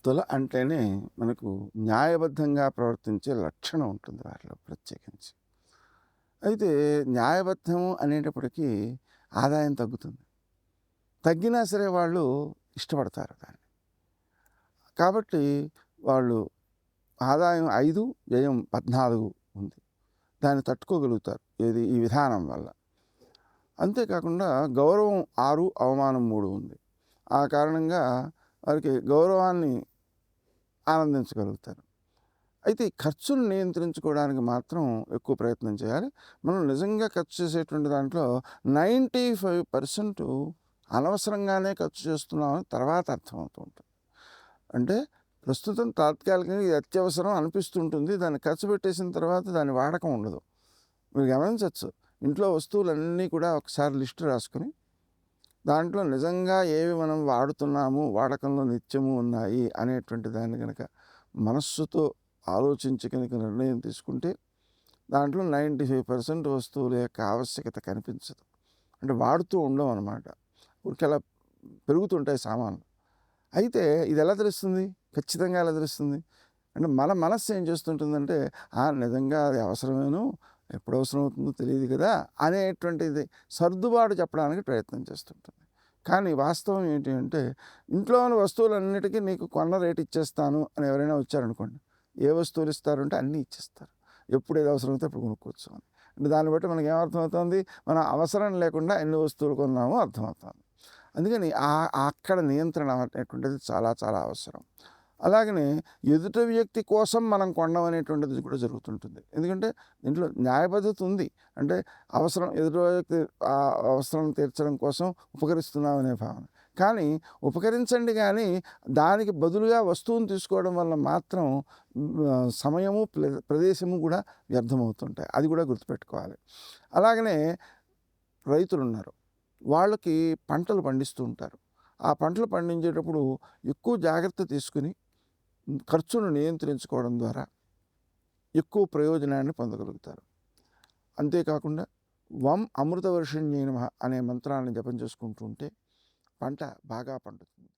తుల అంటేనే మనకు న్యాయబద్ధంగా ప్రవర్తించే లక్షణం ఉంటుంది వారిలో ప్రత్యేకించి. అయితే న్యాయబద్ధం అనేటప్పటికీ ఆదాయం తగ్గుతుంది. తగ్గినా సరే వాళ్ళు ఇష్టపడతారు దాన్ని. కాబట్టి వాళ్ళు ఆదాయం 5, వ్యయం 14 ఉంది. దాన్ని తట్టుకోగలుగుతారు. ఏది ఈ విధానం వల్ల. అంతేకాకుండా గౌరవం 6, అవమానం 3 ఉంది. ఆ కారణంగా వారికి గౌరవాన్ని ఆనందించగలుగుతారు. అయితే ఈ ఖర్చును నియంత్రించుకోవడానికి మాత్రం ఎక్కువ ప్రయత్నం చేయాలి. మనం నిజంగా ఖర్చు చేసేటువంటి దాంట్లో 95% అనవసరంగానే ఖర్చు చేస్తున్నామని తర్వాత అర్థమవుతూ ఉంటుంది. అంటే ప్రస్తుతం తాత్కాలికంగా ఇది అత్యవసరం అనిపిస్తుంటుంది. దాన్ని ఖర్చు పెట్టేసిన తర్వాత దాని వాడకం ఉండదు. మీరు గమనించవచ్చు. ఇంట్లో వస్తువులన్నీ కూడా ఒకసారి లిస్ట్ రాసుకొని దాంట్లో నిజంగా ఏవి మనం వాడుతున్నాము, వాడకంలో నిత్యము ఉన్నాయి అనేటువంటి దాన్ని కనుక మనస్సుతో ఆలోచించి కనుక నిర్ణయం తీసుకుంటే దాంట్లో 95% వస్తువుల యొక్క ఆవశ్యకత కనిపించదు. అంటే వాడుతూ ఉండం అన్నమాట. ఊరికే అలా పెరుగుతుంటాయి సామాన్లు. అయితే ఇది ఎలా తెలుస్తుంది? ఖచ్చితంగా ఎలా తెలుస్తుంది? అంటే మన మనస్సు ఏం చేస్తుంటుందంటే నిజంగా అది అవసరమేను, ఎప్పుడు అవసరం అవుతుందో తెలియదు కదా అనేటువంటిది సర్దుబాటు చెప్పడానికి ప్రయత్నం చేస్తుంటుంది. కానీ వాస్తవం ఏంటి అంటే ఇంట్లోని వస్తువులన్నిటికీ నీకు కొన్న రేటు ఇచ్చేస్తాను అని ఎవరైనా వచ్చారనుకోండి, ఏ వస్తువులు ఇస్తారంటే అన్నీ ఇచ్చేస్తారు. ఎప్పుడు ఏది అవసరమైతే అప్పుడు కొనుక్కోవచ్చు అని. అంటే దాన్ని బట్టి మనకి ఏమర్థమవుతుంది? మనం అవసరం లేకుండా ఎన్ని వస్తువులు కొన్నామో అర్థమవుతుంది. అందుకని అక్కడ నియంత్రణ అనేటువంటిది చాలా చాలా అవసరం. అలాగనే ఎదుటి వ్యక్తి కోసం మనం కొనడం అనేటువంటిది కూడా జరుగుతుంటుంది. ఎందుకంటే దీంట్లో న్యాయబద్ధత ఉంది. అంటే ఎదుటి వ్యక్తి అవసరం తీర్చడం కోసం ఉపకరిస్తున్నాం అనే భావన. కానీ ఉపకరించండి కానీ దానికి బదులుగా వస్తువును తీసుకోవడం వల్ల మాత్రం సమయము ప్రదేశము కూడా వ్యర్థమవుతుంటాయి. అది కూడా గుర్తుపెట్టుకోవాలి. అలాగనే రైతులున్నారు. వాళ్ళకి పంటలు పండిస్తూ ఉంటారు. ఆ పంటలు పండించేటప్పుడు ఎక్కువ జాగ్రత్త తీసుకుని ఖర్చును నియంత్రించుకోవడం ద్వారా ఎక్కువ ప్రయోజనాన్ని పొందగలుగుతారు. అంతేకాకుండా అమృత వర్షిణ్యై నమః అనే మంత్రాన్ని జపం చేసుకుంటూ ఉంటే పంట బాగా పండుతుంది.